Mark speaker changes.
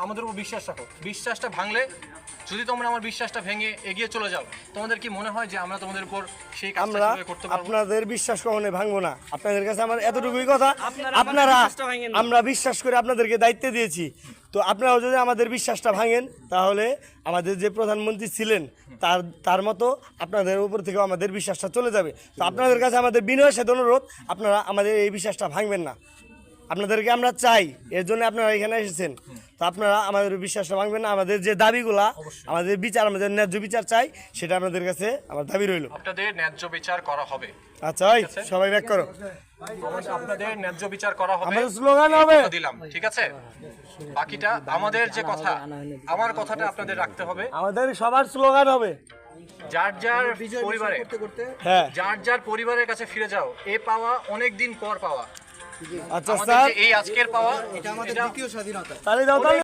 Speaker 1: আমাদের উপর বিশ্বাস রাখো। বিশ্বাসটা ভাঙলে, যদি তোমরা আমার বিশ্বাসটা ভেঙে এগিয়ে চলে যাও, তোমাদের কি মনে হয় যে আমরা তোমাদের উপর সেই কাজটা
Speaker 2: আমরা
Speaker 1: সেভাবে করতে পারবো?
Speaker 2: আপনাদের বিশ্বাস কখনোই ভাঙবো না। আপনাদের কাছে আমার এতটুকুই কথা, আপনারা আমরা বিশ্বাস করে আপনাদেরকে দায়িত্ব দিয়েছি, তো আপনারাও যদি আমাদের বিশ্বাসটা ভাঙেন তাহলে আমাদের যে প্রধানমন্ত্রী ছিলেন তার মতো আপনাদের উপর থেকে আমাদের বিশ্বাসটা চলে যাবে। তো আপনাদের কাছে আমাদের বিনয়ের সাথে অনুরোধ, আপনারা আমাদের এই বিশ্বাসটা ভাঙবেন না। আপনাদেরকে আমরা চাই, এর জন্য আপনারা এখানে এসেছেন, তো আপনারা আমাদের বিশ্বাসটা ভাঙবেন না। আমাদের যে দাবিগুলা, আমাদের বিচার, আমাদের ন্যায্য বিচার চাই, সেটা আপনাদের কাছে আমার দাবি রইল।
Speaker 1: আপনাদের ন্যায্য বিচার করা হবে।
Speaker 2: আচ্ছা ভাই, সবাই ব্যাক করো।
Speaker 1: আপনাদের ন্যায্য বিচার করা হবে,
Speaker 2: আমাদের স্লোগান হবে
Speaker 1: দিলাম, ঠিক আছে? বাকিটা আমাদের যে কথা, আমার কথাটা আপনাদের রাখতে হবে।
Speaker 2: আমাদের সবার স্লোগান হবে,
Speaker 1: যার যার পরিবারে,
Speaker 2: হ্যাঁ
Speaker 1: যার যার পরিবারের কাছে ফিরে যাও। এ পাওয়া অনেক দিন পর পাওয়া।
Speaker 2: আচ্ছা
Speaker 1: আমাদের
Speaker 2: স্যার,
Speaker 1: যে এই আজকের পাওয়া,
Speaker 3: এটা আমাদের দ্বিতীয় স্বাধীনতা।
Speaker 2: তাহলে দাও তাহলে।